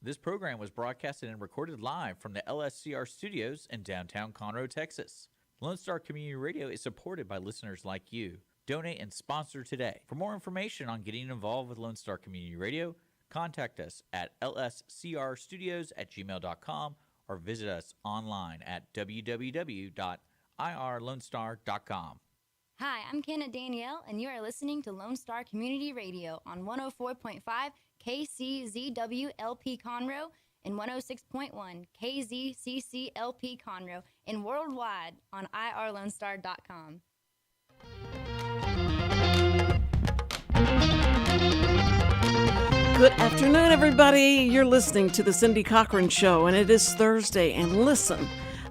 This program was broadcasted and recorded live from the LSCR studios in downtown Conroe, Texas. Lone Star Community Radio is supported by listeners like you. Donate and sponsor today. For more information on getting involved with Lone Star Community Radio, contact us at lscrstudios@gmail.com or visit us online at www.irlonestar.com. Hi, I'm Kenna Danielle, and you are listening to Lone Star Community Radio on 104.5 KCZWLP Conroe and 106.1 KZCCLP Conroe and worldwide on irlonestar.com. Good afternoon, everybody. You're listening to the Cindy Cochran Show, and it is Thursday. And listen,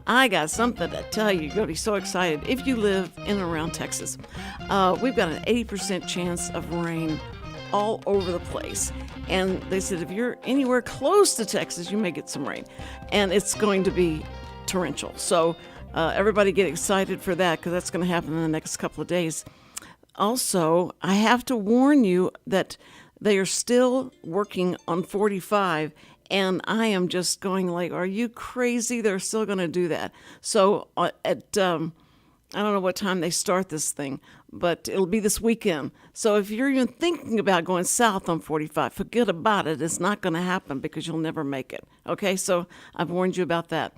I got something to tell you. You're going to be so excited if you live in and around Texas. We've got an 80% chance of rain all over the place. And they said if you're anywhere close to Texas, you may get some rain. And it's going to be torrential. So everybody get excited for that, because that's going to happen in the next couple of days. Also, I have to warn you that they are still working on 45, and I am just going like, are you crazy? They're still going to do that. So I don't know what time they start this thing, but it'll be this weekend. So if you're even thinking about going south on 45, forget about it. It's not going to happen because you'll never make it. Okay, so I've warned you about that.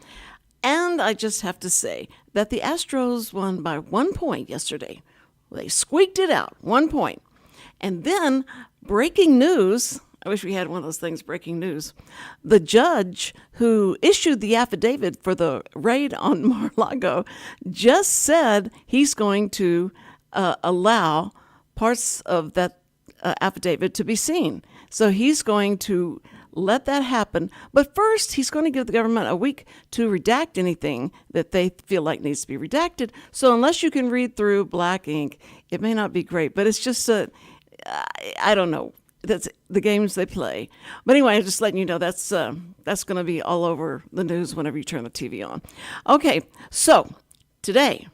And I just have to say that the Astros won by 1 point yesterday. They squeaked it out, 1 point. And then, breaking news, I wish we had one of those things, breaking news. The judge who issued the affidavit for the raid on Mar-a-Lago just said he's going to allow parts of that affidavit to be seen. So he's going to let that happen. But first, he's going to give the government a week to redact anything that they feel like needs to be redacted. So unless you can read through black ink, it may not be great. But it's just I don't know. That's the games they play. But anyway, I'm just letting you know that's going to be all over the news whenever you turn the TV on. Okay, so today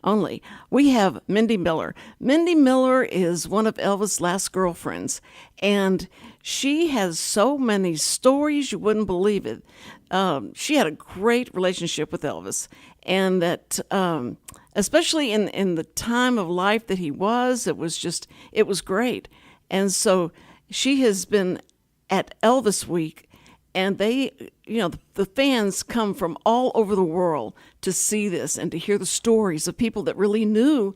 only, we have Mindi Miller. Mindi Miller is one of Elvis' last girlfriends, and she has so many stories you wouldn't believe it. She had a great relationship with Elvis, and that especially in the time of life that he was, it was great. And so she has been at Elvis Week, and they, the fans come from all over the world to see this and to hear the stories of people that really knew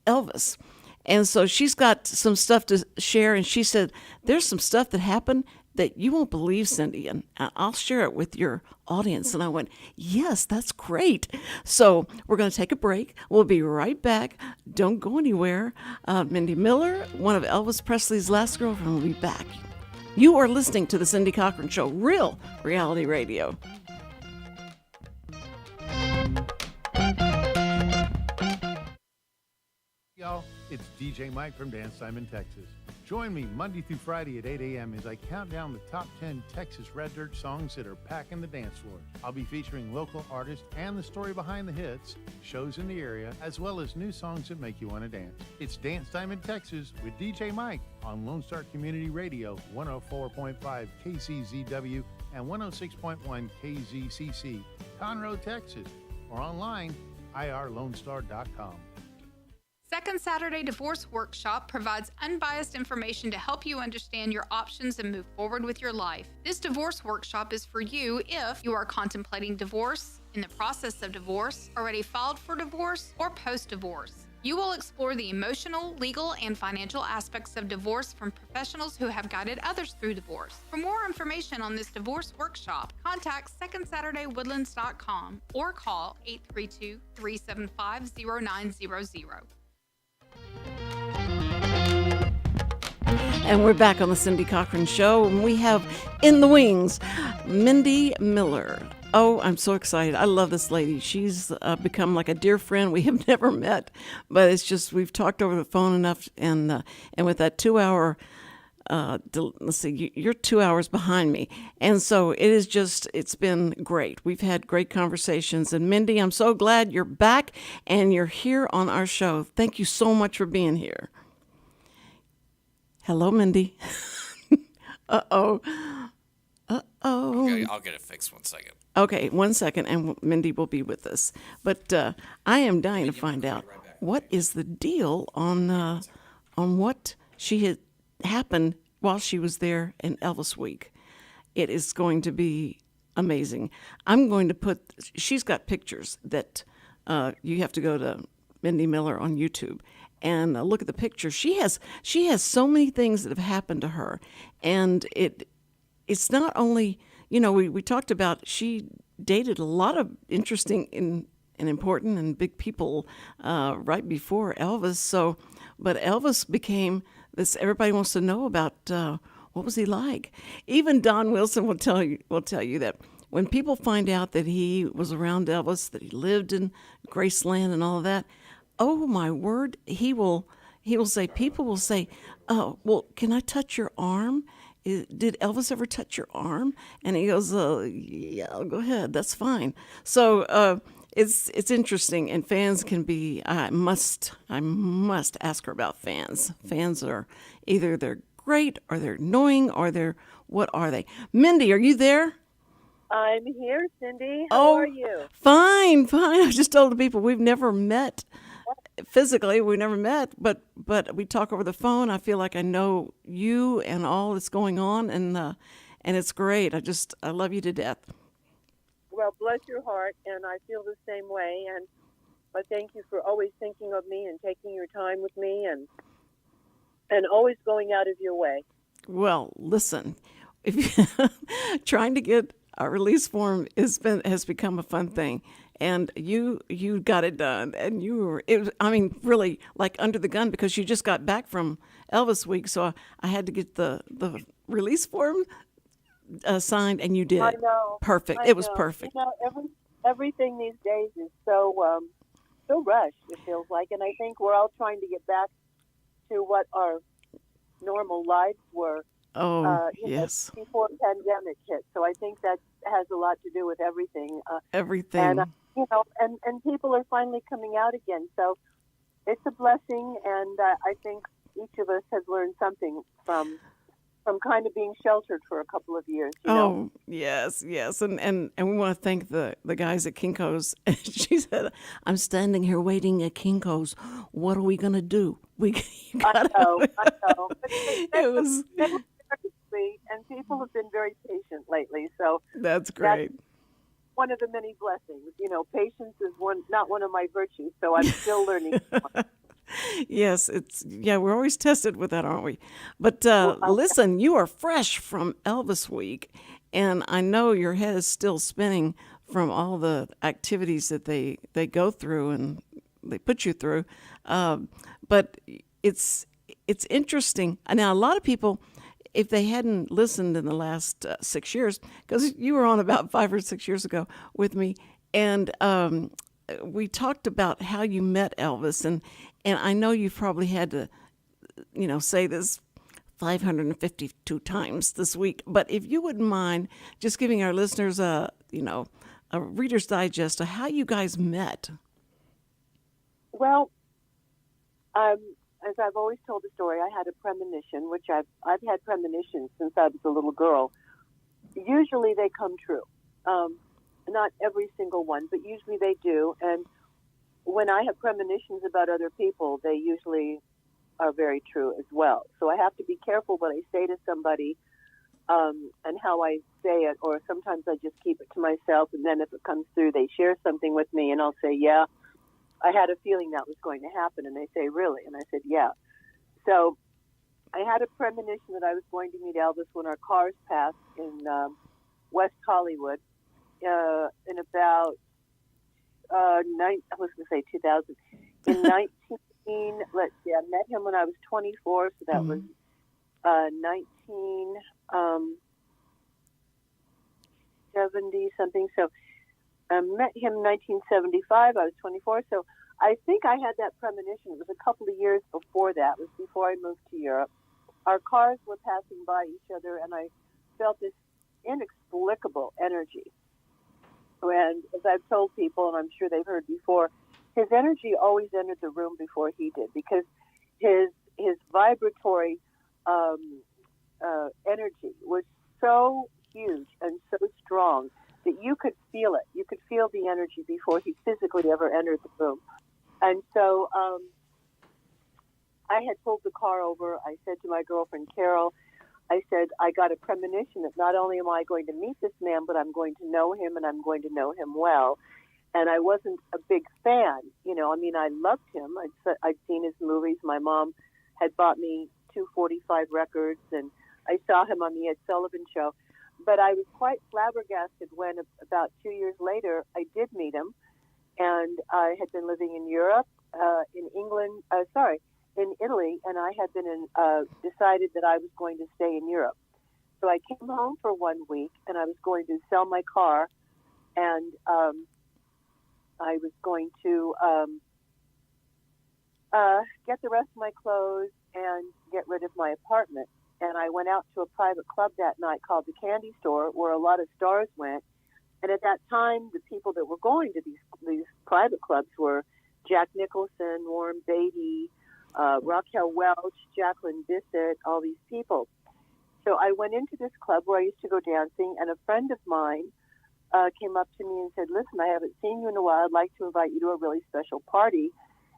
Elvis. And so she's got some stuff to share, and she said, there's some stuff that happened that you won't believe, Cindy, and I'll share it with your audience. And I went, yes, that's great. So we're going to take a break. We'll be right back. Don't go anywhere. Mindi Miller, one of Elvis Presley's last girlfriends, will be back. You are listening to the Cindy Cochran Show, real reality radio. Y'all, it's DJ Mike from Dance Time in Texas. Join me Monday through Friday at 8 a.m. as I count down the top 10 Texas Red Dirt songs that are packing the dance floor. I'll be featuring local artists and the story behind the hits, shows in the area, as well as new songs that make you want to dance. It's Dance Time in Texas with DJ Mike on Lone Star Community Radio, 104.5 KCZW and 106.1 KZCC, Conroe, Texas, or online, irlonestar.com. Second Saturday Divorce Workshop provides unbiased information to help you understand your options and move forward with your life. This divorce workshop is for you if you are contemplating divorce, in the process of divorce, already filed for divorce, or post-divorce. You will explore the emotional, legal, and financial aspects of divorce from professionals who have guided others through divorce. For more information on this divorce workshop, contact SecondSaturdayWoodlands.com or call 832-375-0900. And we're back on the Cindy Cochran Show, and we have in the wings Mindi Miller. Oh, I'm so excited. I love this lady. She's become like a dear friend. We have never met, but it's just we've talked over the phone enough, and with that 2 hour, let's see, you're 2 hours behind me. And so it's been great. We've had great conversations. And Mindi, I'm so glad you're back and you're here on our show. Thank you so much for being here. Hello, Mindi. Uh-oh. Uh-oh. Okay, I'll get it fixed 1 second. Okay, 1 second, and Mindy will be with us. But I am dying to find out what is the deal on what she had happened while she was there in Elvis Week. It is going to be amazing. I'm going to put. She's got pictures that you have to go to Mindi Miller on YouTube and look at the pictures. She has so many things that have happened to her, and it's not only. We talked about she dated a lot of interesting and important and big people right before Elvis. So, but Elvis became this. Everybody wants to know about what was he like. Even Don Wilson will tell you that when people find out that he was around Elvis, that he lived in Graceland and all of that. Oh my word! He will say. People will say, "Oh, well, can I touch your arm?" Did Elvis ever touch your arm? And he goes, yeah, go ahead. That's fine. So it's interesting, and fans can be. I must ask her about fans. Fans are either they're great or they're annoying or they're what are they? Mindy, are you there? I'm here, Cindy. How are you? Fine. I just told the people we've never met. Physically, we never met, but we talk over the phone. I feel like I know you and all that's going on, and it's great. I love you to death. Well, bless your heart, and I feel the same way. And I thank you for always thinking of me and taking your time with me, and always going out of your way. Well, listen, if you, trying to get a release form has become a fun thing. And you got it done, and really like under the gun because you just got back from Elvis Week, so I had to get the release form signed, and you did. I know. Perfect. I It was know. perfect. Everything these days is so rushed. It feels like, and I think we're all trying to get back to what our normal lives were. Oh, yes. Before the pandemic hit, so I think that has a lot to do with everything. Everything. And, and people are finally coming out again. So it's a blessing, and I think each of us has learned something from kind of being sheltered for a couple of years. You know? Yes, and we want to thank the guys at Kinko's. She said, "I'm standing here waiting at Kinko's. What are we gonna do? I know. It was. They were very sweet, and people have been very patient lately. So That's great. That's one of the many blessings. Patience is not one of my virtues, so I'm still learning. Yes, we're always tested with that, aren't we? But listen, you are fresh from Elvis Week, and I know your head is still spinning from all the activities that they go through and they put you through. But it's interesting. Now, a lot of people, if they hadn't listened in the last 6 years, because you were on about 5 or 6 years ago with me, and we talked about how you met Elvis, and I know you've probably had to, say this 552 times this week. But if you wouldn't mind just giving our listeners a Reader's Digest of how you guys met. Well, as I've always told the story, I had a premonition, which I've had premonitions since I was a little girl. Usually they come true. Not every single one, but usually they do. And when I have premonitions about other people, they usually are very true as well. So I have to be careful what I say to somebody and how I say it, or sometimes I just keep it to myself, and then if it comes through, they share something with me, and I'll say, yeah, I had a feeling that was going to happen, and they say, really? And I said, yeah. So I had a premonition that I was going to meet Elvis when our cars passed in West Hollywood in about 2000. In 19, let's see, I met him when I was 24, so that was 1970 something. So I met him in 1975. I was 24, so I think I had that premonition. It was a couple of years before that. It was before I moved to Europe. Our cars were passing by each other, and I felt this inexplicable energy. And as I've told people, and I'm sure they've heard before, his energy always entered the room before he did, because his vibratory energy was so huge and so strong that you could feel it. You could feel the energy before he physically ever entered the room. And so I had pulled the car over. I said to my girlfriend, Carol, I said, I got a premonition that not only am I going to meet this man, but I'm going to know him, and I'm going to know him well. And I wasn't a big fan. You know, I mean, I loved him. I'd seen his movies. My mom had bought me 245 records, and I saw him on the Ed Sullivan Show. But I was quite flabbergasted when about 2 years later I did meet him, and I had been living in Europe, in Italy, and I had been decided that I was going to stay in Europe. So I came home for 1 week, and I was going to sell my car, and I was going to get the rest of my clothes and get rid of my apartment. And I went out to a private club that night called the Candy Store, where a lot of stars went. And at that time, the people that were going to these private clubs were Jack Nicholson, Warren Beatty, Raquel Welch, Jacqueline Bisset, all these people. So I went into this club where I used to go dancing, and a friend of mine came up to me and said, listen, I haven't seen you in a while. I'd like to invite you to a really special party.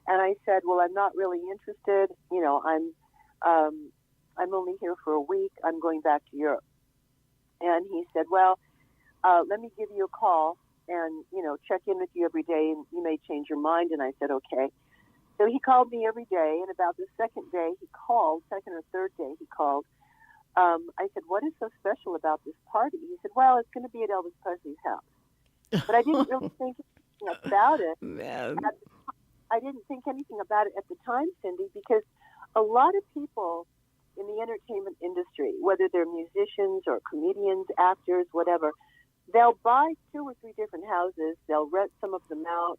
And I said, well, I'm not really interested. You know, I'm only here for a week. I'm going back to Europe. And he said, well, let me give you a call and, you know, check in with you every day, and you may change your mind. And I said, okay. So he called me every day, and about the second or third day he called. I said, what is so special about this party? He said, well, it's going to be at Elvis Presley's house. But I didn't really think anything about it. Man. I didn't think anything about it at the time, Cindy, because a lot of people in the entertainment industry, whether they're musicians or comedians, actors, whatever, they'll buy 2 or 3 different houses. They'll rent some of them out.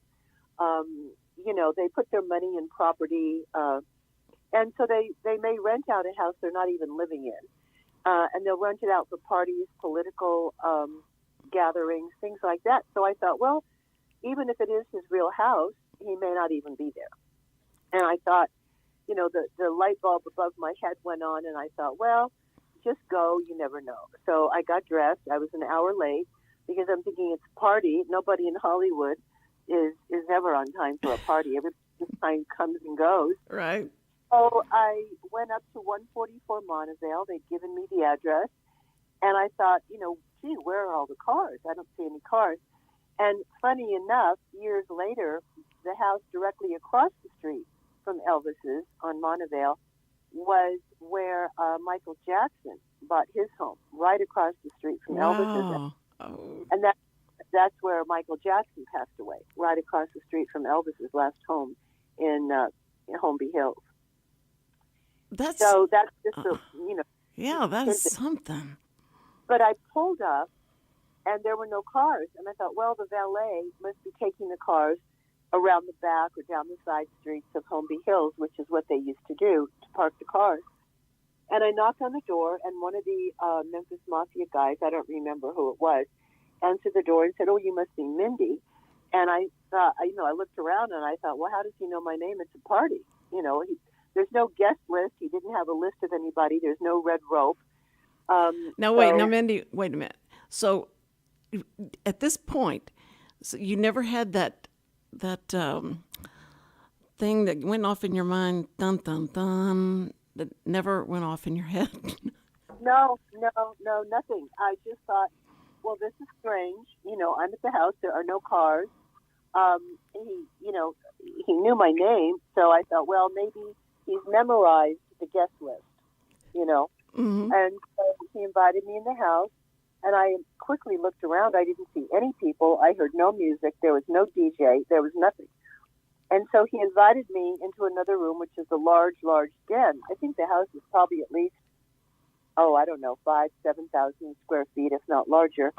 You know, they put their money in property. And so they may rent out a house they're not even living in. And they'll rent it out for parties, political gatherings, things like that. So I thought, well, even if it is his real house, he may not even be there. And I thought, you know, the light bulb above my head went on, and I thought, well, just go. You never know. So I got dressed. I was an hour late because I'm thinking it's a party. Nobody in Hollywood is ever on time for a party. Every time comes and goes. Right. So I went up to 144 Montevideo. They'd given me the address. And I thought, you know, gee, where are all the cars? I don't see any cars. And funny enough, years later, the house directly across the street from Elvis's on Montevideo was where Michael Jackson bought his home, right across the street from Elvis's. Oh. And that's where Michael Jackson passed away, right across the street from Elvis's last home in Holmby Hills. That's just you know. Yeah, that is something. But I pulled up, and there were no cars, and I thought, well, the valet must be taking the cars around the back or down the side streets of Holmby Hills, which is what they used to do, to park the cars. And I knocked on the door, and one of the Memphis Mafia guys, I don't remember who it was, answered the door and said, oh, you must be Mindy. And I thought, I looked around, and I thought, well, how does he know my name? It's a party. You know, there's no guest list. He didn't have a list of anybody. There's no red rope. Now, Mindy, wait a minute. So at this point, so you never had that thing that went off in your mind, dun, dun, dun, that never went off in your head? No, nothing. I just thought, well, this is strange. You know, I'm at the house. There are no cars. He knew my name. So I thought, well, maybe he's memorized the guest list, you know. Mm-hmm. And so he invited me in the house, and I quickly looked around. I didn't see any people. I heard no music. There was no DJ. There was nothing. And so he invited me into another room, which is a large, large den. I think the house is probably at least, 7,000 square feet, if not larger.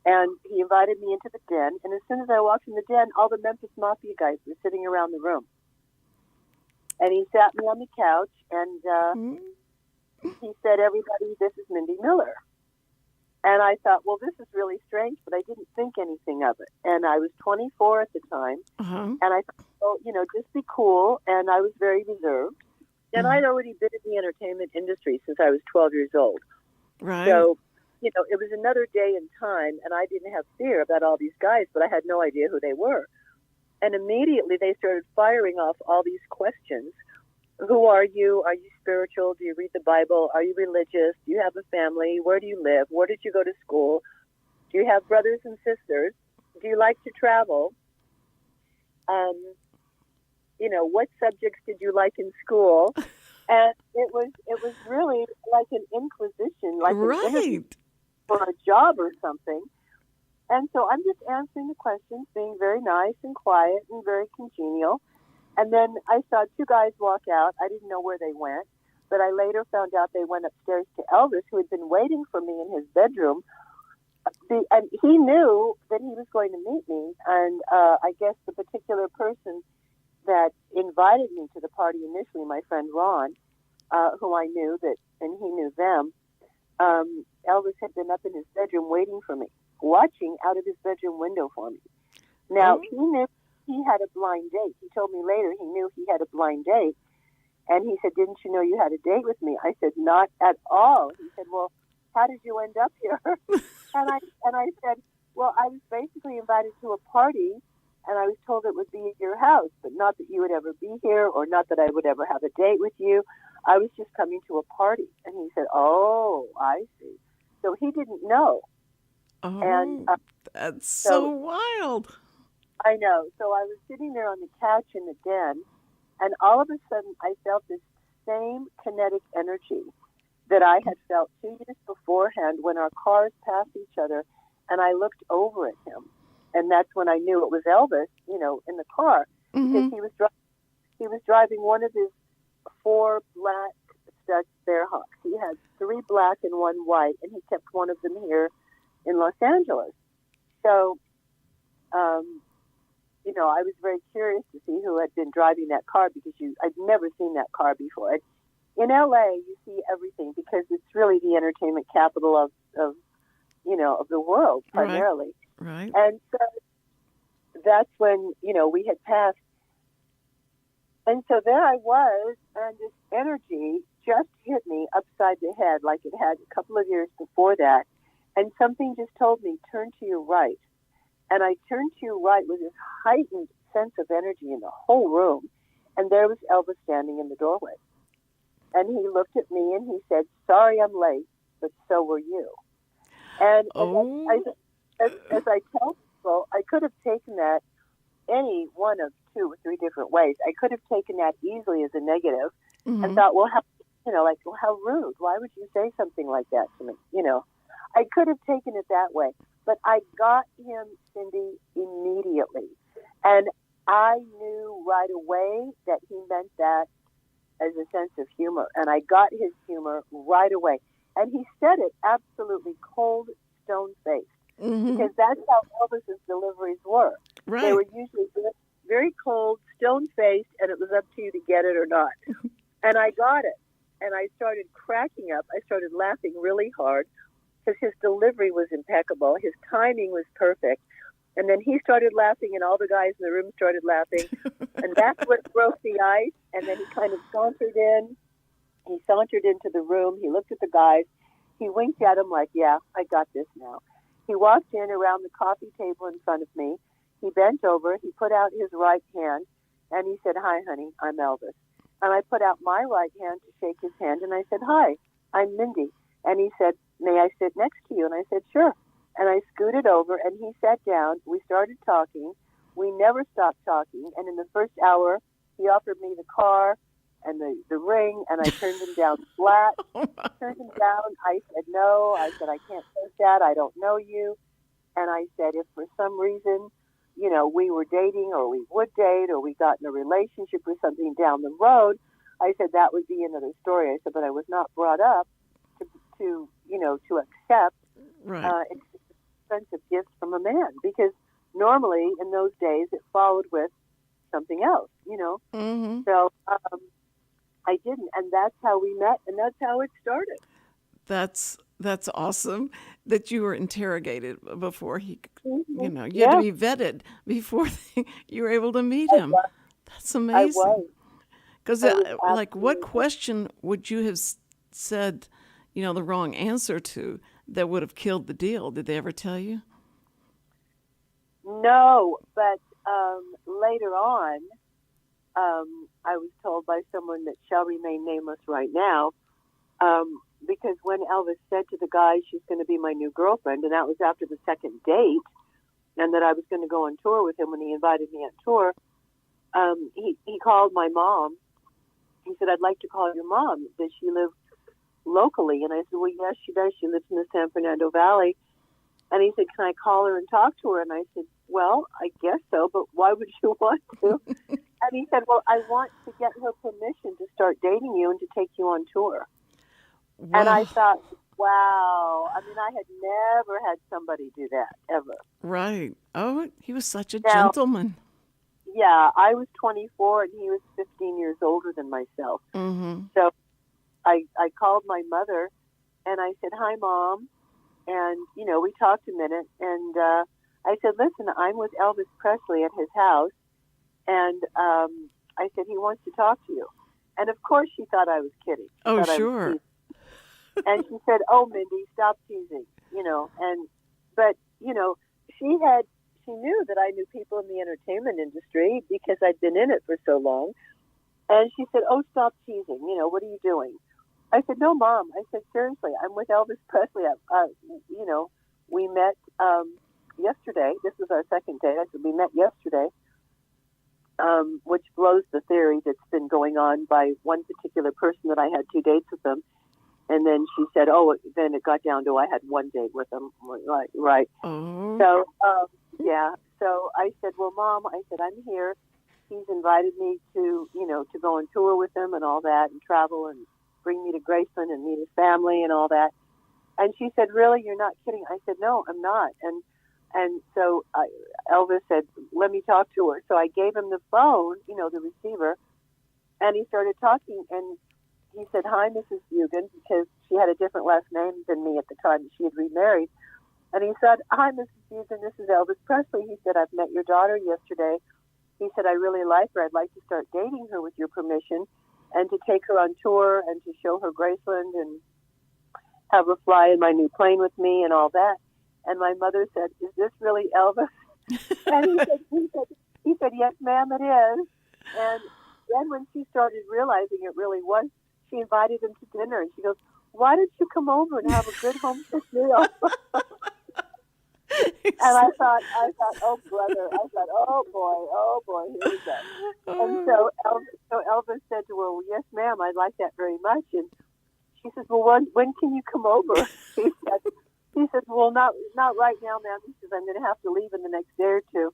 And he invited me into the den. And as soon as I walked in the den, all the Memphis Mafia guys were sitting around the room. And he sat me on the couch, and he said, everybody, this is Mindi Miller. And I thought, well, this is really strange, but I didn't think anything of it. And I was 24 at the time. Uh-huh. And I thought, well, just be cool. And I was very reserved. And I'd already been in the entertainment industry since I was 12 years old. Right. So, it was another day and time, and I didn't have fear about all these guys, but I had no idea who they were. And immediately they started firing off all these questions. Who are you? Are you spiritual? Do you read the Bible? Are you religious? Do you have a family? Where do you live? Where did you go to school? Do you have brothers and sisters? Do you like to travel? What subjects did you like in school? And it was really like an inquisition, like an interview for a job or something. And so I'm just answering the questions, being very nice and quiet and very congenial. And then I saw two guys walk out. I didn't know where they went, but I later found out they went upstairs to Elvis, who had been waiting for me in his bedroom. And he knew that he was going to meet me. And I guess the particular person that invited me to the party initially, my friend Ron, who I knew and he knew them, Elvis had been up in his bedroom waiting for me, watching out of his bedroom window for me. Now, he knew he had a blind date. He told me later he knew he had a blind date. And he said, didn't you know you had a date with me? I said, not at all. He said, well, how did you end up here? and I said, well, I was basically invited to a party, and I was told it would be at your house, but not that you would ever be here or not that I would ever have a date with you. I was just coming to a party. And he said, oh, I see. So he didn't know. Oh, and that's so wild. I know. So I was sitting there on the couch in the den, and all of a sudden I felt this same kinetic energy that I had felt 2 years beforehand when our cars passed each other, and I looked over at him. And that's when I knew it was Elvis, in the car, because he was driving one of his 4 black Stutz Bearhawks. He had 3 black and 1 white, and he kept one of them here in Los Angeles. So, I was very curious to see who had been driving that car because I'd never seen that car before. In LA, you see everything because it's really the entertainment capital of the world primarily. Right. And so that's when, we had passed. And so there I was, and this energy just hit me upside the head like it had a couple of years before that. And something just told me, turn to your right. And I turned to your right with this heightened sense of energy in the whole room. And there was Elvis standing in the doorway. And he looked at me and he said, sorry I'm late, but so were you. And as I tell people, I could have taken that any one of 2 or 3 different ways. I could have taken that easily as a negative and thought, well, how rude. Why would you say something like that to me? I could have taken it that way. But I got him, Cindy, immediately. And I knew right away that he meant that as a sense of humor. And I got his humor right away. And he said it absolutely cold, stone-faced. Because that's how Elvis's deliveries were. Right. They were usually very cold, stone-faced, and it was up to you to get it or not. And I got it. And I started cracking up. I started laughing really hard because his delivery was impeccable. His timing was perfect. And then he started laughing, and all the guys in the room started laughing. And that's what broke the ice. And then he kind of sauntered in. He sauntered into the room. He looked at the guys. He winked at them like, yeah, I got this now. He walked in around the coffee table in front of me. He bent over. He put out his right hand, and he said, hi, honey, I'm Elvis. And I put out my right hand to shake his hand, and I said, hi, I'm Mindy. And he said, may I sit next to you? And I said, sure. And I scooted over, and he sat down. We started talking. We never stopped talking. And in the first hour, he offered me the car and the ring, and I turned him down flat. Turned him down. I said, no. I said, I can't take that. I don't know you. And I said, if for some reason, we were dating or we would date or we got in a relationship or something down the road, I said, that would be another story. I said, but I was not brought up to accept expensive gifts from a man, because normally in those days it followed with something else, So I didn't, and that's how we met, and that's how it started. That's awesome that you were interrogated before he, you had to be vetted before you were able to meet him. That's amazing. I was. Because, like, what question would you have said, the wrong answer to that would have killed the deal? Did they ever tell you? No, but later on, I was told by someone that shall remain nameless right now, because when Elvis said to the guy, she's going to be my new girlfriend, and that was after the second date, and that I was going to go on tour with him when he invited me on tour, he called my mom. He said, I'd like to call your mom. Does she live locally? And I said, well, yes, she does. She lives in the San Fernando Valley. And he said, can I call her and talk to her? And I said, well, I guess so, but why would you want to? And he said, well, I want to get her permission to start dating you and to take you on tour. Wow. And I thought, wow. I mean, I had never had somebody do that, ever. Right. Oh, he was such a gentleman. Yeah, I was 24 and he was 15 years older than myself. Mm-hmm. So I called my mother and I said, hi, Mom. And, we talked a minute. And I said, listen, I'm with Elvis Presley at his house. And I said, he wants to talk to you. And, of course, she thought I was kidding. Oh, sure. And she said, oh, Mindy, stop teasing, But, she knew that I knew people in the entertainment industry because I'd been in it for so long. And she said, oh, stop teasing. What are you doing? I said, no, Mom. I said, seriously, I'm with Elvis Presley. We met yesterday. This was our second date. I said, we met yesterday, which blows the theory that's been going on by one particular person that I had 2 dates with them. And then she said, oh, then it got down to I had 1 date with him. Right. Oh. So, yeah. So I said, well, Mom, I said, I'm here. He's invited me to go on tour with him and all that and travel and bring me to Graceland and meet his family and all that. And she said, really, you're not kidding? I said, no, I'm not. And so Elvis said, let me talk to her. So I gave him the phone, the receiver, and he started talking. And he said, hi, Mrs. Bugan, because she had a different last name than me at the time. She had remarried. And he said, hi, Mrs. Bugan, this is Elvis Presley. He said, I've met your daughter yesterday. He said, I really like her. I'd like to start dating her with your permission and to take her on tour and to show her Graceland and have her fly in my new plane with me and all that. And my mother said, is this really Elvis? And he said, yes, ma'am, it is. And then when she started realizing it really was, she invited him to dinner. And she goes, why don't you come over and have a good home cooked meal? And I thought, oh, brother. I thought, oh, boy, here we go. And so Elvis said to her, well, yes, ma'am, I'd like that very much. And she says, well, when can you come over? He said, well, not right now, ma'am. He says, I'm going to have to leave in the next day or two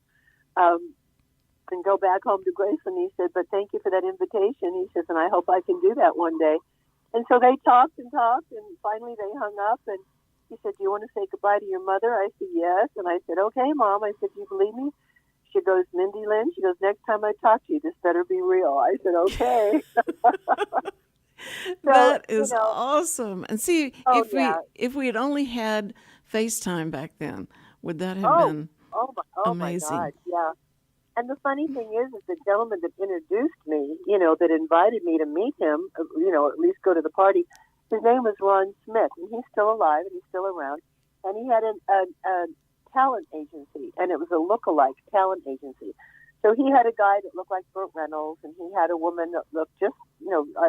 and go back home to Graceland. He said, but thank you for that invitation. He says, and I hope I can do that one day. And so they talked, and finally they hung up, and he said, do you want to say goodbye to your mother? I said, yes. And I said, okay, Mom. I said, do you believe me? She goes, Mindy Lynn. She goes, next time I talk to you, this better be real. I said, okay. That is awesome. And see, if we had only had FaceTime back then, would that have been amazing? My God, yeah. And the funny thing is the gentleman that introduced me, that invited me to meet him, at least go to the party, his name was Ron Smith, and he's still alive and he's still around. And he had a talent agency, and it was a look-alike talent agency. So he had a guy that looked like Burt Reynolds, and he had a woman that looked just,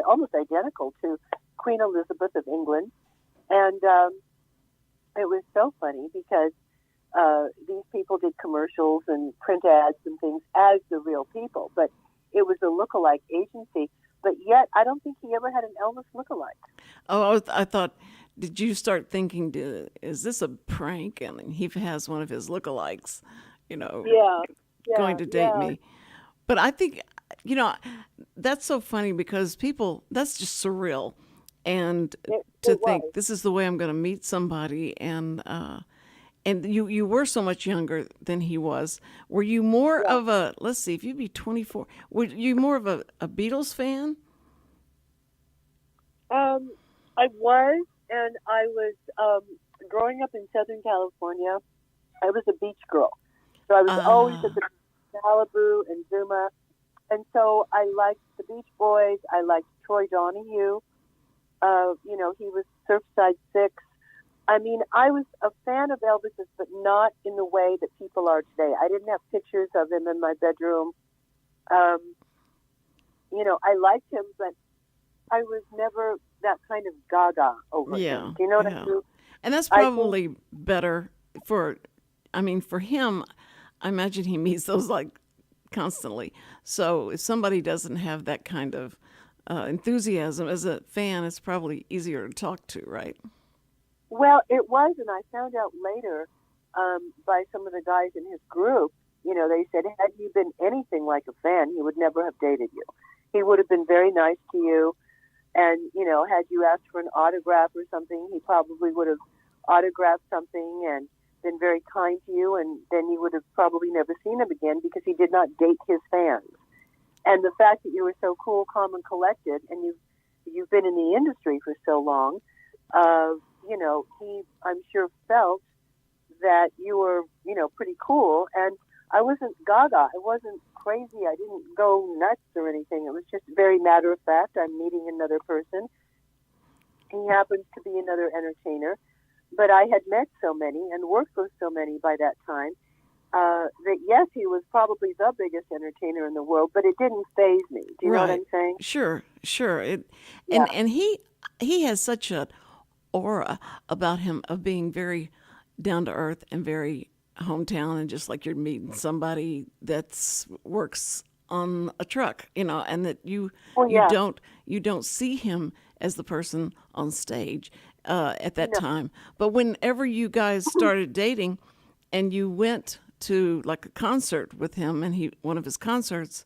almost identical to Queen Elizabeth of England. And it was so funny because these people did commercials and print ads and things as the real people, but it was a look-alike agency. But yet, I don't think he ever had an Elvis look-alike. Oh, I thought, did you start thinking, is this a prank? And he has one of his look-alikes, going to date me. But I think, that's so funny because that's just surreal. And to think, this is the way I'm going to meet somebody. And you were so much younger than he was. Were you more of a, let's see, if you'd be 24, were you more of a Beatles fan? I was, and I was growing up in Southern California. I was a beach girl, so I was always at the Malibu and Zuma and so I liked the Beach Boys. I liked Troy Donahue. You know, he was Surfside Six. I mean, I was a fan of Elvis's, but not in the way that people are today. I didn't have pictures of him in my bedroom. You know, I liked him, but I was never that kind of gaga over him. Do you know what I mean? And that's probably better for him. I imagine he meets those like constantly. So if somebody doesn't have that kind of enthusiasm as a fan, it's probably easier to talk to, right? Well, it was, and I found out later by some of the guys in his group, you know, they said, had you been anything like a fan, he would never have dated you. He would have been very nice to you. And, you know, had you asked for an autograph or something, he probably would have autographed something and been very kind to you. And then you would have probably never seen him again because he did not date his fans. And the fact that you were so cool, calm, and collected, and you've been in the industry for so long, you know, he, I'm sure, felt that you were, you know, pretty cool. And I wasn't gaga. I wasn't crazy. I didn't go nuts or anything. It was just very matter of fact. I'm meeting another person. He happens to be another entertainer. But I had met so many and worked with so many by that time that, yes, he was probably the biggest entertainer in the world, but it didn't faze me. Do you know what I'm saying? Sure. Yeah. And he has such an aura about him of being very down to earth and very hometown, and just like you're meeting somebody that works on a truck, you know, and that you don't see him as the person on stage at that time. But whenever you guys started dating and you went to like a concert with him, and one of his concerts,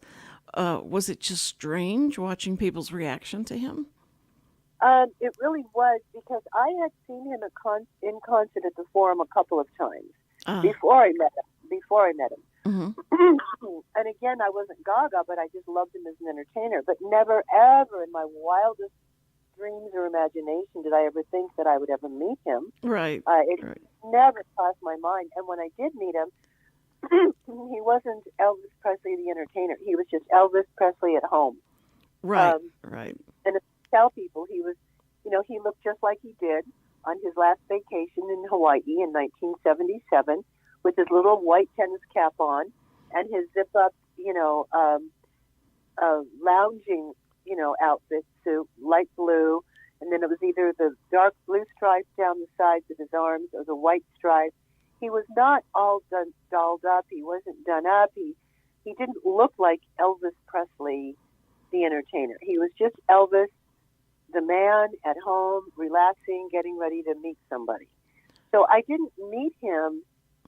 was it just strange watching people's reaction to him? It really was, because I had seen him in concert at the Forum a couple of times before I met him. Mm-hmm. And again, I wasn't gaga, but I just loved him as an entertainer. But never, ever in my wildest dreams or imagination did I ever think that I would ever meet him. Right. It never crossed my mind. And when I did meet him, he wasn't Elvis Presley the entertainer. He was just Elvis Presley at home. Right. Right. And tell people he was, you know, he looked just like he did on his last vacation in Hawaii in 1977 with his little white tennis cap on and his zip-up, you know, lounging, you know, outfit suit, light blue, and then it was either the dark blue stripes down the sides of his arms or the white stripes. He was not all dolled up. He wasn't done up. He didn't look like Elvis Presley, the entertainer. He was just Elvis, the man at home, relaxing, getting ready to meet somebody. So I didn't meet him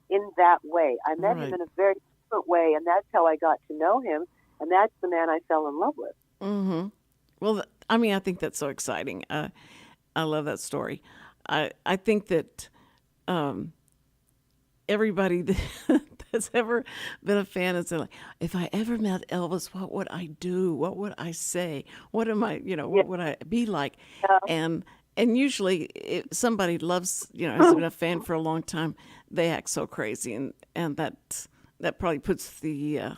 in that way. I met him in a very different way, and that's how I got to know him, and that's the man I fell in love with. Mm-hmm. Well, I mean, I think that's so exciting. I love that story. I think that everybody that's ever been a fan is like, if I ever met Elvis, what would I do? What would I say? What am I, you know, what would I be like? And usually if somebody loves, you know, has been a fan for a long time, they act so crazy, and that probably puts the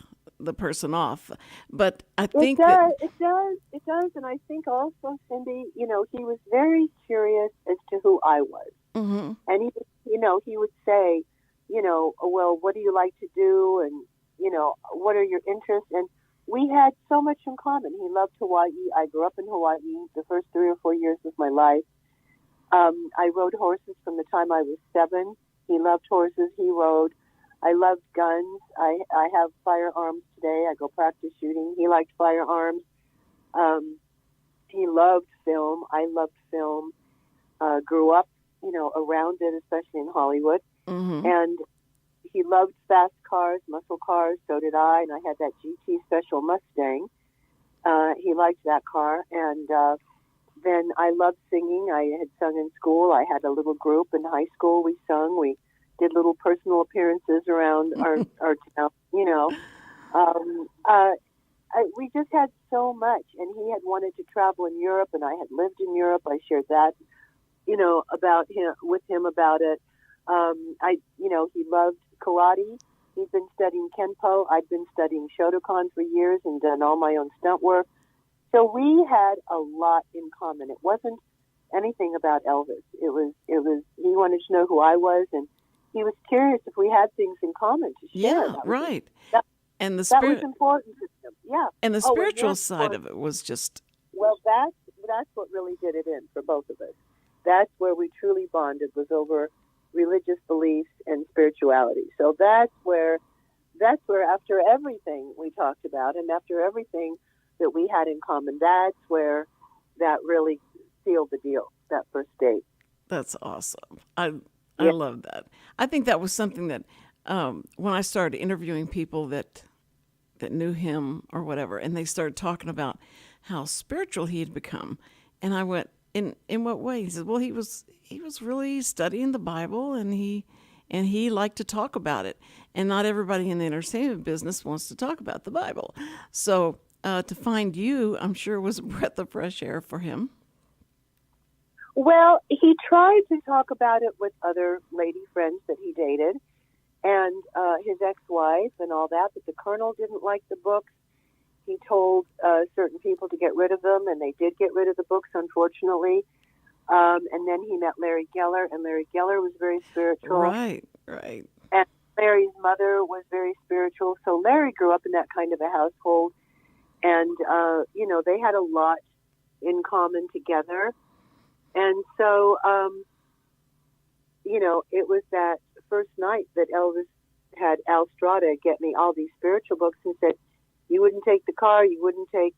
person off. But I think it does, and I think also, Cindy, you know, he was very curious as to who I was, mm-hmm. and he, you know, he would say, you know, well, what do you like to do, and you know, what are your interests? And we had so much in common. He loved Hawaii. I grew up in Hawaii the first 3 or 4 years of my life. I rode horses from the time I was 7. He loved horses. He rode. I loved guns. I have firearms today. I go practice shooting. He liked firearms. He loved film. I loved film. Grew up, you know, around it, especially in Hollywood. Mm-hmm. And he loved fast cars, muscle cars. So did I. And I had that GT Special Mustang. He liked that car. And then I loved singing. I had sung in school. I had a little group in high school. We sung. We did little personal appearances around our town, you know. We just had so much, and he had wanted to travel in Europe, and I had lived in Europe. I shared that, you know, about him with him about it. You know, he loved karate. He He'd been studying Kenpo. I'd been studying Shotokan for years and done all my own stunt work. So we had a lot in common. It wasn't anything about Elvis. It was he wanted to know who I was, and he was curious if we had things in common to share. Yeah, right. And the that was spirit, important to him. Yeah. and the Oh, spiritual and side of it was just, well, that's what really did it in for both of us. That's where we truly bonded, was over religious beliefs and spirituality. So that's where after everything we talked about and after everything that we had in common, that's where that really sealed the deal, that first date. that's awesome. I love that. I think that was something that when I started interviewing people that knew him or whatever, and they started talking about how spiritual he had become, and I went, in what way? He said, well, he was really studying the Bible, and he liked to talk about it, and not everybody in the entertainment business wants to talk about the Bible. So to find you, I'm sure, was a breath of fresh air for him. Well, he tried to talk about it with other lady friends that he dated and his ex-wife and all that, but the Colonel didn't like the books. He told certain people to get rid of them, and they did get rid of the books, unfortunately. And then he met Larry Geller, and Larry Geller was very spiritual. Right. And Larry's mother was very spiritual. So Larry grew up in that kind of a household, and, they had a lot in common together. And so, it was that first night that Elvis had Al Strada get me all these spiritual books and said, you wouldn't take the car, you wouldn't take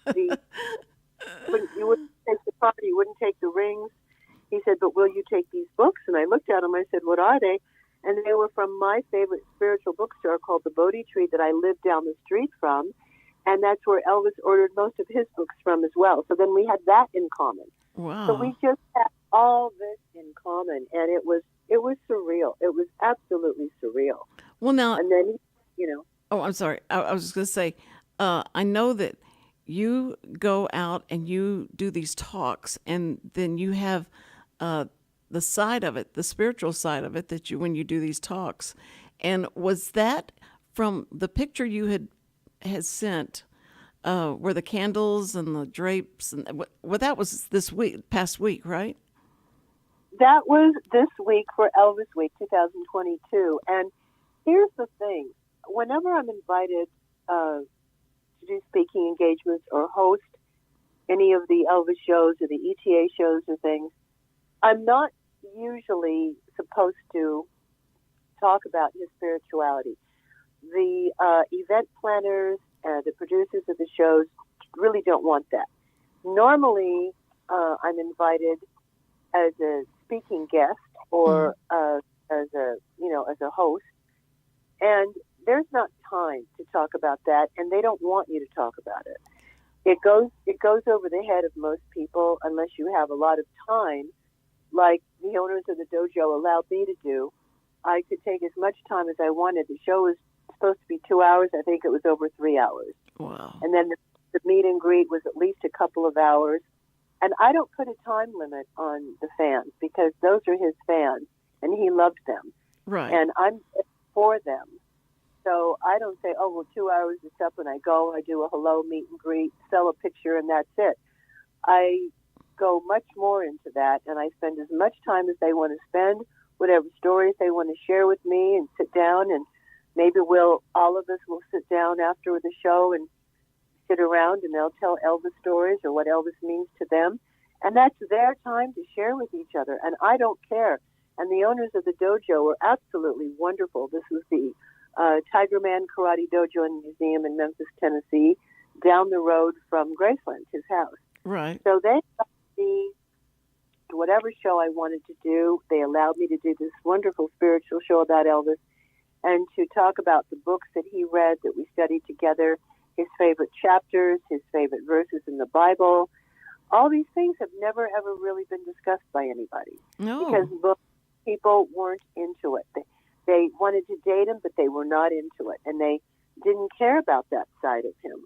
the you wouldn't take the car, you wouldn't take the rings. He said, but will you take these books? And I looked at them, I said, what are they? And they were from my favorite spiritual bookstore called the Bodhi Tree that I lived down the street from. And that's where Elvis ordered most of his books from as well. So then we had that in common. Wow. So we just had all this in common, and it was surreal. It was absolutely surreal. Well, now, and then, Oh, I'm sorry. I was just going to say, I know that you go out and you do these talks, and then you have the side of it, the spiritual side of it, that you when you do these talks. And was that from the picture you had sent? Were the candles and the drapes, and that was past week, right? That was this week for Elvis Week 2022. And here's the thing: whenever I'm invited to do speaking engagements or host any of the Elvis shows or the ETA shows or things, I'm not usually supposed to talk about his spirituality. The event planners, the producers of the shows really don't want that. Normally, I'm invited as a speaking guest or as a host, and there's not time to talk about that, and they don't want you to talk about it. It goes over the head of most people unless you have a lot of time, like the owners of the dojo allowed me to do. I could take as much time as I wanted. The show was supposed to be 2 hours. I think it was over 3 hours. Wow. And then the meet and greet was at least a couple of hours. And I don't put a time limit on the fans because those are his fans, and he loved them. Right. And I'm for them. So I don't say, 2 hours is up and I go, I do a hello, meet and greet, sell a picture, and that's it. I go much more into that, and I spend as much time as they want to spend, whatever stories they want to share with me, and sit down, and maybe all of us will sit down after the show and sit around, and they'll tell Elvis stories or what Elvis means to them. And that's their time to share with each other, and I don't care. And the owners of the dojo were absolutely wonderful. This was the Tiger Man Karate Dojo and Museum in Memphis, Tennessee, down the road from Graceland, his house. Right. So they got me whatever show I wanted to do. They allowed me to do this wonderful spiritual show about Elvis and to talk about the books that he read that we studied together, his favorite chapters, his favorite verses in the Bible. All these things have never, ever really been discussed by anybody. No. Because most people weren't into it. They wanted to date him, but they were not into it. And they didn't care about that side of him.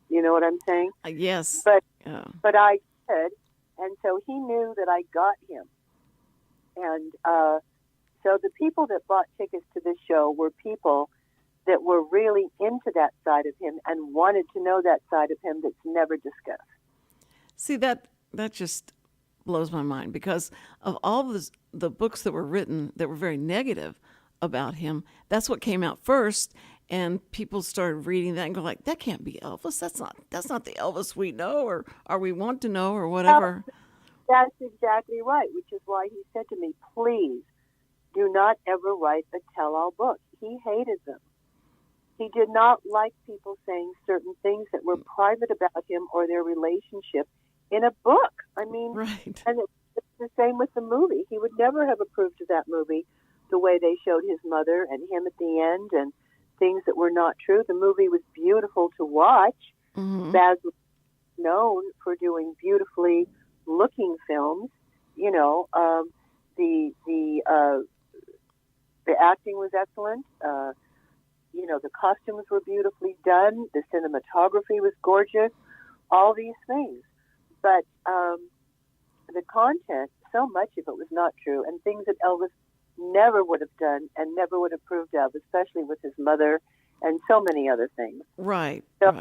You know what I'm saying? Yes. But I did. And so he knew that I got him. And so the people that bought tickets to this show were people that were really into that side of him and wanted to know that side of him that's never discussed. See, that just blows my mind, because of all the books that were written that were very negative about him, that's what came out first, and people started reading that and go like, that can't be Elvis. That's not the Elvis we know or we want to know or whatever. That's exactly right, which is why he said to me, please do not ever write a tell-all book. He hated them. He did not like people saying certain things that were private about him or their relationship in a book. I mean, right. And it's the same with the movie. He would never have approved of that movie, the way they showed his mother and him at the end and things that were not true. The movie was beautiful to watch. Mm-hmm. Baz was known for doing beautifully looking films. You know, the acting was excellent. You know, the costumes were beautifully done. The cinematography was gorgeous. All these things. But the content, so much of it was not true, and things that Elvis never would have done and never would have approved of, especially with his mother and so many other things. Right, So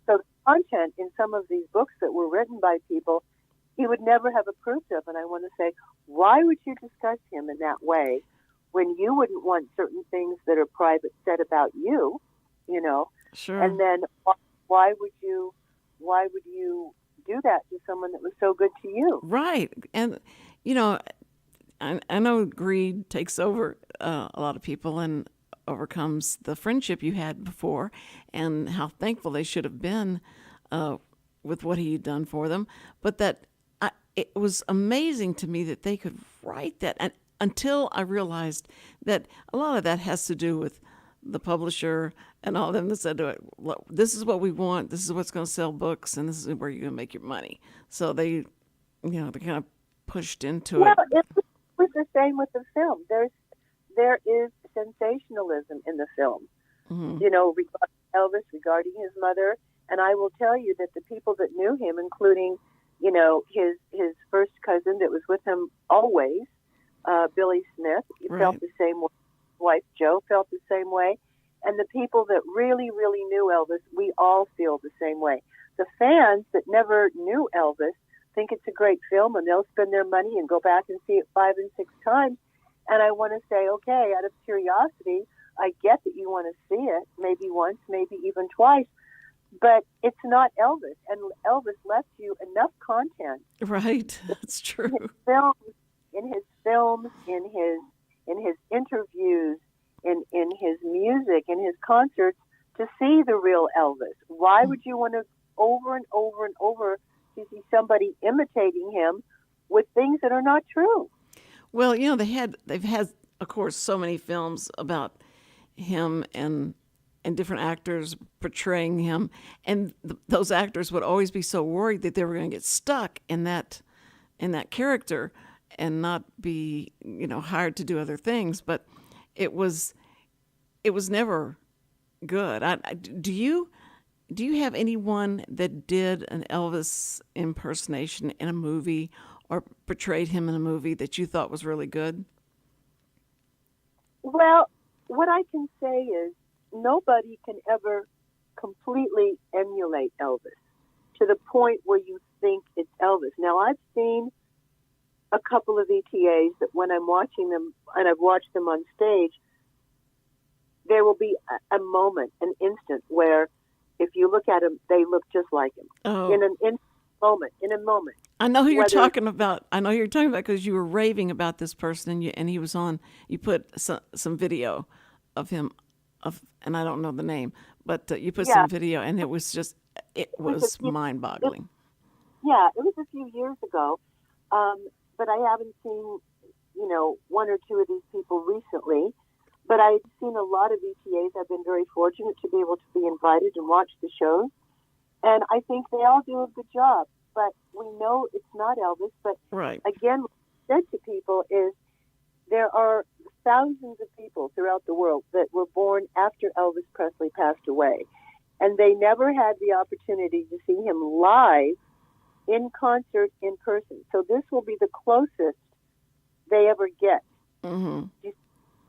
the content in some of these books that were written by people he would never have approved of. And I want to say, why would you discuss him in that way when you wouldn't want certain things that are private said about you, you know? Sure. And then why would you do that to someone that was so good to you? Right. And, you know, I know greed takes over a lot of people and overcomes the friendship you had before and how thankful they should have been with what he'd done for them. But it was amazing to me that they could write that. And until I realized that a lot of that has to do with the publisher and all of them that said, "Look, this is what we want, this is what's going to sell books, and this is where you're going to make your money." So they kind of pushed into it. Well, it was the same with the film. There is sensationalism in the film, Mm-hmm. you know, regarding Elvis, regarding his mother. And I will tell you that the people that knew him, including, you know, his first cousin that was with him always, Billy Smith, felt the same way. His wife Jo felt the same way. And the people that really, really knew Elvis, we all feel the same way. The fans that never knew Elvis think it's a great film, and they'll spend their money and go back and see it 5 and 6 times. And I want to say, okay, out of curiosity, I get that you want to see it, maybe once, maybe even twice, but it's not Elvis. And Elvis left you enough content. Right, that's true. In his films, in his interviews, in his music, in his concerts, to see the real Elvis. Why would you want to over and over and over to see somebody imitating him with things that are not true? Well, you know, they've had, of course, so many films about him and different actors portraying him, and those actors would always be so worried that they were going to get stuck in that character and not be, you know, hired to do other things. But it was never good. Do you have anyone that did an Elvis impersonation in a movie or portrayed him in a movie that you thought was really good? Well, what I can say is nobody can ever completely emulate Elvis to the point where you think it's Elvis. Now, I've seen a couple of ETAs that when I'm watching them, and I've watched them on stage, there will be a moment, an instant, where if you look at them, they look just like him. Oh. In a moment. I know who you're talking about. I know who you're talking about because you were raving about this person, and he was on. You put some video of him, and I don't know the name, but you put some video, and it was mind-boggling. It was a few years ago, but I haven't seen, you know, one or two of these people recently. But I've seen a lot of ETAs. I've been very fortunate to be able to be invited and watch the shows. And I think they all do a good job. But we know it's not Elvis. But right. Again, what I said to people is there are thousands of people throughout the world that were born after Elvis Presley passed away. And they never had the opportunity to see him live in concert in person. So this will be the closest they ever get. Mm-hmm.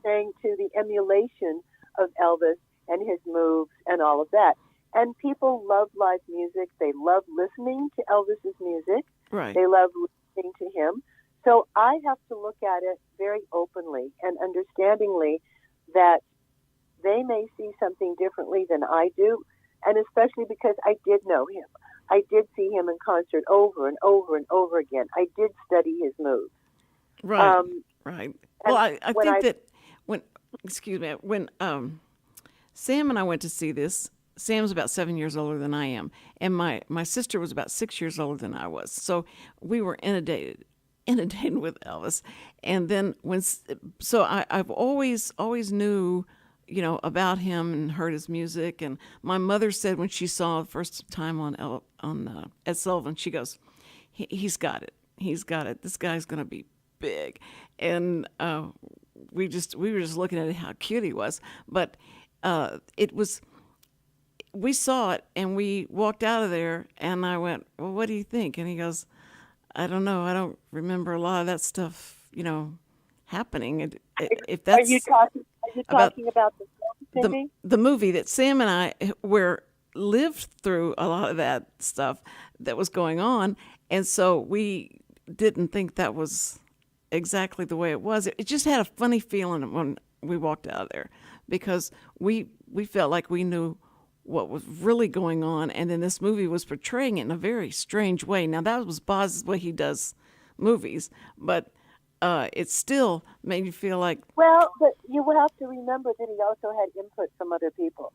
Saying to the emulation of Elvis and his moves and all of that. And people love live music. They love listening to Elvis's music. Right. They love listening to him. So I have to look at it very openly and understandingly that they may see something differently than I do, and especially because I did know him. I did see him in concert over and over and over again. I did study his moves. Right. Right. Well, I think that when Sam and I went to see this, Sam's about 7 years older than I am, and my sister was about 6 years older than I was. So we were inundated with Elvis. And then I've always knew, about him and heard his music. And my mother said when she saw the first time on Ed Sullivan, she goes, he's got it. He's got it. This guy's going to be big. And we were just looking at how cute he was. But we saw it and we walked out of there and I went, well, what do you think? And he goes, I don't know. I don't remember a lot of that stuff, happening. If that's Are you talking about the film, Cindy? the movie that Sam and I lived through a lot of that stuff that was going on, and so we didn't think that was exactly the way it was. It just had a funny feeling when we walked out of there because we felt like we knew what was really going on, and then this movie was portraying it in a very strange way. Now, that was Boz's way he does movies, but it still made me feel like... Well, but you will have to remember that he also had input from other people.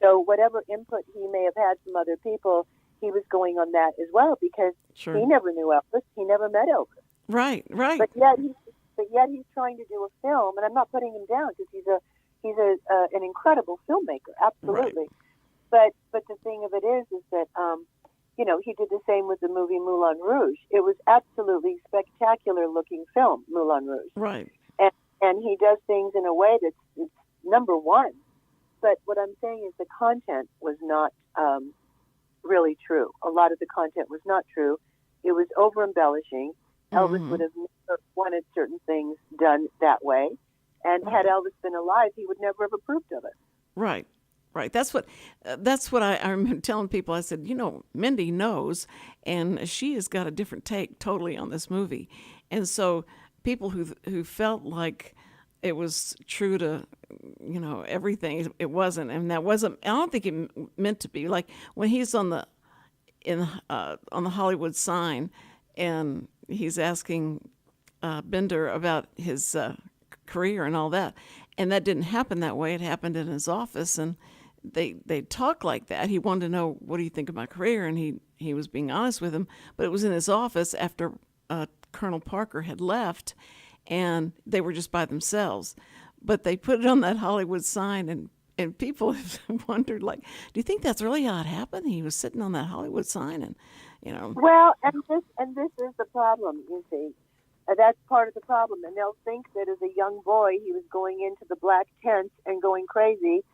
So whatever input he may have had from other people, he was going on that as well because Sure. he never knew Elvis. He never met Elvis. Right. But yet he's trying to do a film, and I'm not putting him down because he's an incredible filmmaker, absolutely. Right. But the thing of it is that he did the same with the movie Moulin Rouge. It was absolutely spectacular looking film, Moulin Rouge. Right. And he does things in a way that's number one. But what I'm saying is the content was not really true. A lot of the content was not true. It was over embellishing. Elvis would have never wanted certain things done that way. And had Elvis been alive, he would never have approved of it. Right. That's what I remember telling people. I said, Mindy knows, and she has got a different take totally on this movie. And so people who felt like it was true to, everything, it wasn't, and that wasn't. I don't think it meant to be. Like when he's on the Hollywood sign, and he's asking Bender about his career and all that, and that didn't happen that way. It happened in his office, and they talk like that. He wanted to know, what do you think of my career? And he was being honest with him, but it was in his office after Colonel Parker had left, and they were just by themselves. But they put it on that Hollywood sign, and people have wondered, like, do you think that's really how it happened? He was sitting on that Hollywood sign, and Well, and this is the problem. You see, that's part of the problem, and they'll think that as a young boy he was going into the black tent and going crazy,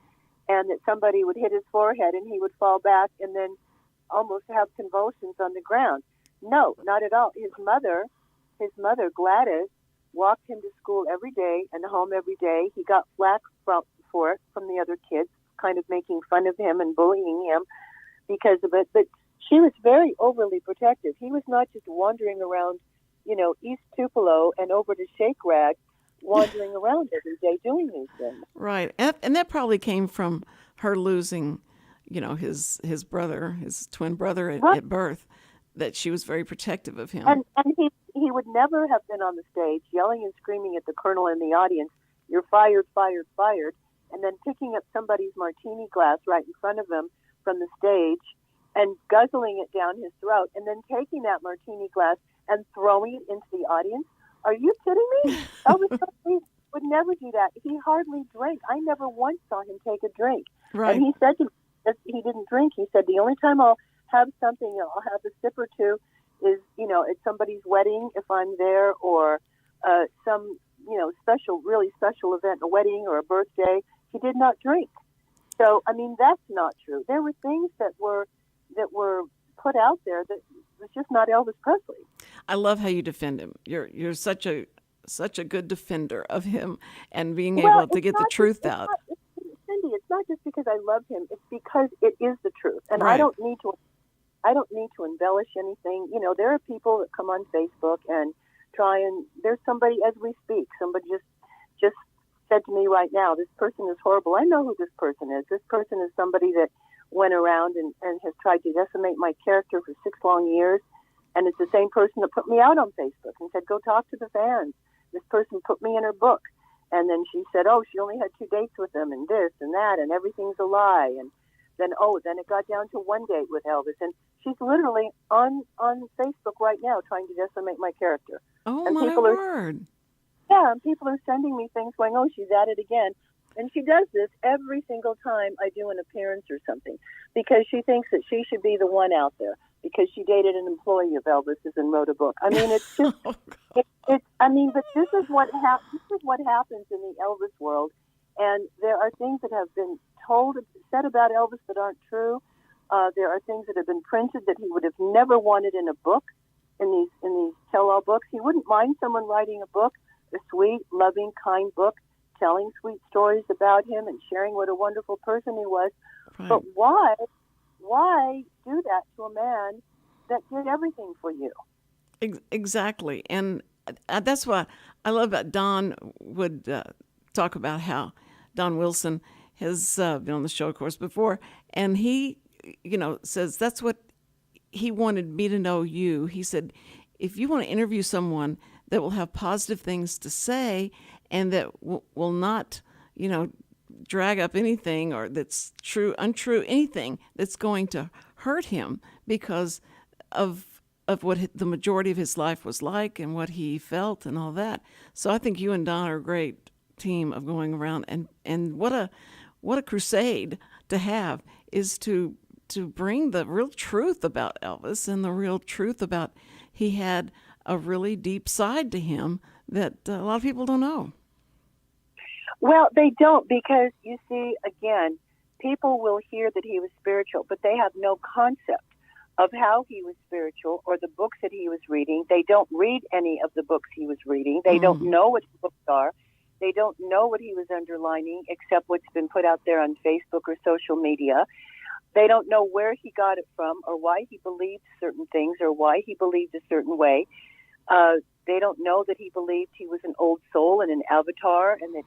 and that somebody would hit his forehead and he would fall back and then almost have convulsions on the ground. No, not at all. His mother, Gladys, walked him to school every day and home every day. He got flack for it from the other kids, kind of making fun of him and bullying him because of it. But she was very overly protective. He was not just wandering around, East Tupelo and over to Shake Rag, wandering around every day doing these things. Right, and that probably came from her losing, his brother, his twin brother at birth, that she was very protective of him. And he would never have been on the stage yelling and screaming at the colonel in the audience, "You're fired, fired, fired," and then picking up somebody's martini glass right in front of him from the stage and guzzling it down his throat, and then taking that martini glass and throwing it into the audience. Are you kidding me? Elvis Presley would never do that. He hardly drank. I never once saw him take a drink. Right. And he said he didn't drink. He said, the only time I'll have something, I'll have a sip or two is, at somebody's wedding if I'm there, or some, really special event, a wedding or a birthday. He did not drink. So, that's not true. There were things that were put out there that was just not Elvis Presley. I love how you defend him. You're such a good defender of him and being able to get the truth out. Cindy, it's not just because I love him. It's because it is the truth, and Right. I don't need to embellish anything. You know, there are people that come on Facebook and try and there's somebody as we speak. Somebody just said to me right now, this person is horrible. I know who this person is. This person is somebody that went around and has tried to decimate my character for 6 long years. And it's the same person that put me out on Facebook and said, go talk to the fans. This person put me in her book. And then she said, oh, she only had 2 dates with him and this and that and everything's a lie. And then it got down to 1 date with Elvis. And she's literally on Facebook right now trying to decimate my character. Oh, and my people word. Yeah, and people are sending me things going, oh, she's at it again. And she does this every single time I do an appearance or something because she thinks that she should be the one out there because she dated an employee of Elvis's and wrote a book. I mean, it's just, but this is what happens in the Elvis world. And there are things that have been said about Elvis that aren't true. There are things that have been printed that he would have never wanted in a book, in these tell-all books. He wouldn't mind someone writing a book, a sweet, loving, kind book, telling sweet stories about him and sharing what a wonderful person he was. Right. But why do that to a man that did everything for you? Exactly. And that's what I love about Don would talk about how Don Wilson has been on the show, of course, before. And he, says that's what he wanted me to know you. He said, if you want to interview someone that will have positive things to say and that will not, drag up anything or that's untrue, anything that's going to hurt him because of what the majority of his life was like and what he felt and all that. So I think you and Don are a great team of going around and what a crusade to have is to bring the real truth about Elvis and the real truth about he had a really deep side to him that a lot of people don't know. Well, they don't because, you see, again, people will hear that he was spiritual, but they have no concept of how he was spiritual or the books that he was reading. They don't read any of the books he was reading. They don't know what the books are. They don't know what he was underlining except what's been put out there on Facebook or social media. They don't know where he got it from or why he believed certain things or why he believed a certain way. They don't know that he believed he was an old soul and an avatar and that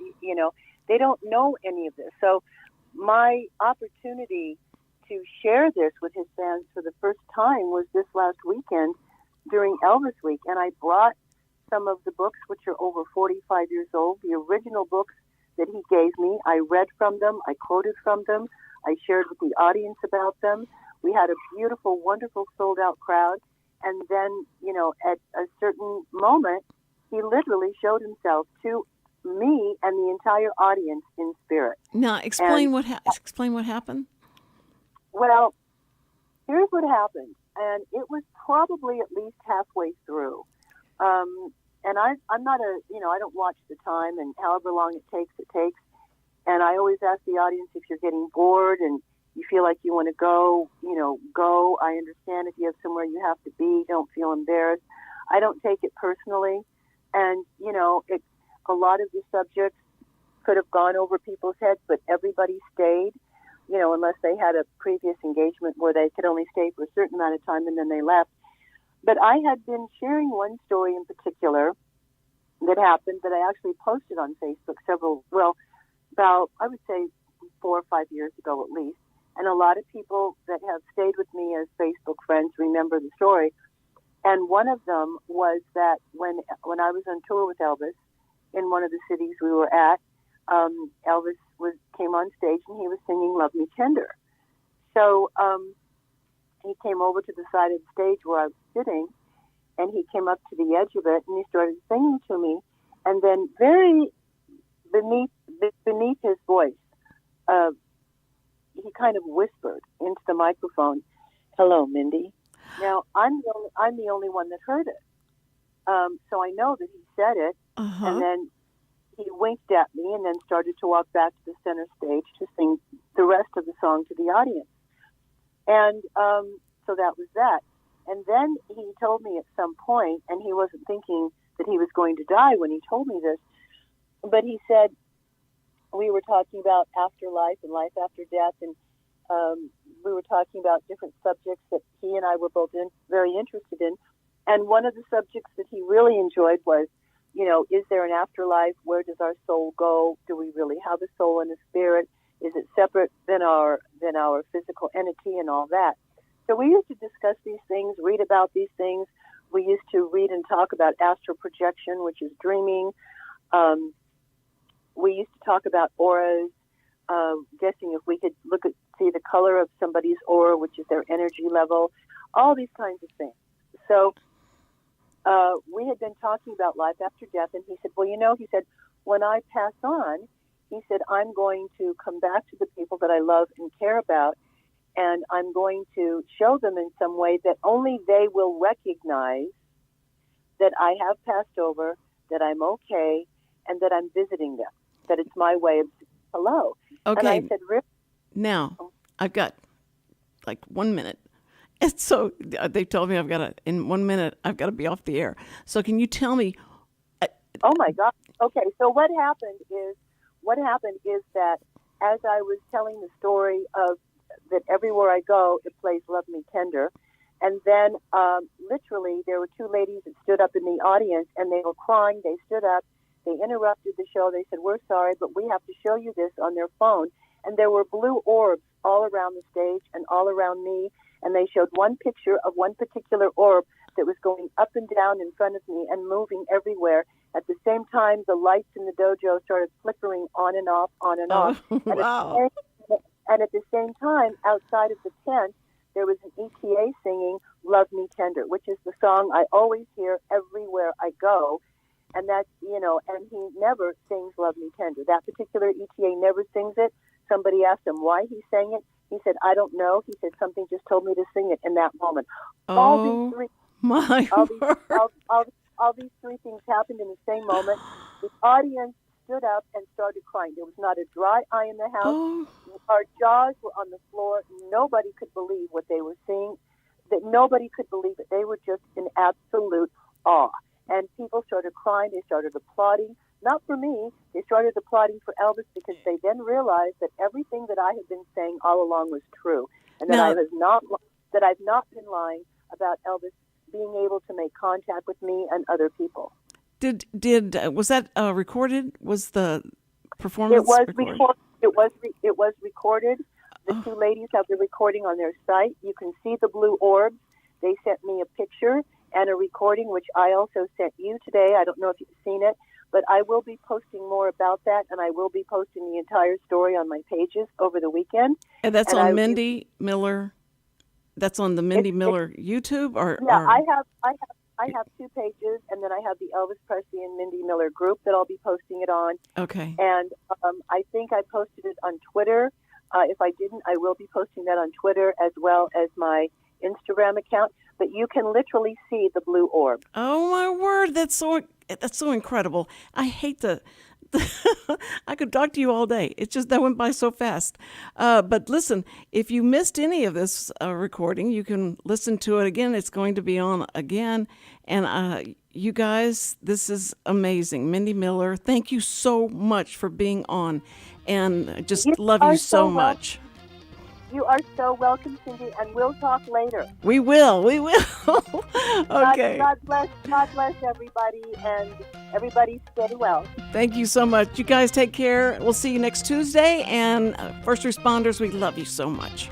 they don't know any of this. So my opportunity to share this with his fans for the first time was this last weekend during Elvis Week. And I brought some of the books, which are over 45 years old, the original books that he gave me. I read from them. I quoted from them. I shared with the audience about them. We had a beautiful, wonderful sold-out crowd. And then, at a certain moment, he literally showed himself to me and the entire audience in spirit. Now, explain what happened. Well, here's what happened. And it was probably at least halfway through. And I'm not I don't watch the time, and however long it takes. And I always ask the audience if you're getting bored and you feel like you want to go, go. I understand if you have somewhere you have to be, don't feel embarrassed. I don't take it personally. And, a lot of the subjects could have gone over people's heads, but everybody stayed, unless they had a previous engagement where they could only stay for a certain amount of time and then they left. But I had been sharing one story in particular that happened that I actually posted on Facebook about, I would say, 4 or 5 years ago at least. And a lot of people that have stayed with me as Facebook friends remember the story. And one of them was that when I was on tour with Elvis in one of the cities we were at, Elvis came on stage and he was singing Love Me Tender. So he came over to the side of the stage where I was sitting, and he came up to the edge of it and he started singing to me. And then very beneath his voice, he kind of whispered into the microphone, "Hello, Mindy." Now, I'm the only one that heard it. So I know that he said it, and then he winked at me and then started to walk back to the center stage to sing the rest of the song to the audience. And so that was that. And then he told me at some point, and he wasn't thinking that he was going to die when he told me this, but he said, we were talking about afterlife and life after death, and we were talking about different subjects that he and I were both very interested in. And one of the subjects that he really enjoyed was, is there an afterlife? Where does our soul go? Do we really have a soul and a spirit? Is it separate than our physical entity and all that? So we used to discuss these things, read about these things. We used to read and talk about astral projection, which is dreaming. We used to talk about auras, guessing if we could see the color of somebody's aura, which is their energy level, all these kinds of things. So we had been talking about life after death, and he said, well, he said, when I pass on, he said, I'm going to come back to the people that I love and care about, and I'm going to show them in some way that only they will recognize that I have passed over, that I'm okay, and that I'm visiting them, that it's my way of saying hello. Okay. And I said, really? Now, I've got like 1 minute. And so they told me in 1 minute, I've got to be off the air. So can you tell me? Oh my God. Okay. So what happened is that as I was telling the story of that everywhere I go, it plays Love Me Tender. And then literally there were two ladies that stood up in the audience and they were crying. They stood up. They interrupted the show. They said, we're sorry, but we have to show you this on their phone. And there were blue orbs all around the stage and all around me. And they showed one picture of one particular orb that was going up and down in front of me and moving everywhere. At the same time, the lights in the dojo started flickering on and off, on and off. Wow. And at the same time, outside of the tent, there was an ETA singing Love Me Tender, which is the song I always hear everywhere I go. And that's, and he never sings Love Me Tender. That particular ETA never sings it. Somebody asked him why he sang it. He said, I don't know. He said, something just told me to sing it in that moment. Oh, all these three things happened in the same moment. The audience stood up and started crying. There was not a dry eye in the house. Oh. Our jaws were on the floor. Nobody could believe what they were seeing. That nobody could believe it. They were just in absolute awe. And people started crying. They started applauding. Not for me. They started applauding for Elvis because they then realized that everything that I had been saying all along was true, and that I've not been lying about Elvis being able to make contact with me and other people. Was that recorded? Was the performance recorded? It was recorded. The two ladies have the recording on their site. You can see the blue orbs. They sent me a picture and a recording, which I also sent you today. I don't know if you've seen it, but I will be posting more about that, and I will be posting the entire story on my pages over the weekend. And that's on Mindi Miller. That's on the Mindi Miller YouTube, I have two pages, and then I have the Elvis Presley and Mindi Miller group that I'll be posting it on. Okay. And I think I posted it on Twitter. If I didn't, I will be posting that on Twitter as well as my Instagram account. But you can literally see the blue orb. Oh my word, that's so incredible. I hate I could talk to you all day. It's just that went by so fast. But listen, if you missed any of this recording, you can listen to it again. It's going to be on again. And you guys, this is amazing. Mindi Miller, thank you so much for being on. And I just love you so much. You are so welcome, Cindy, and we'll talk later. We will. Okay. God bless everybody, and everybody stay well. Thank you so much. You guys take care. We'll see you next Tuesday. And first responders, we love you so much.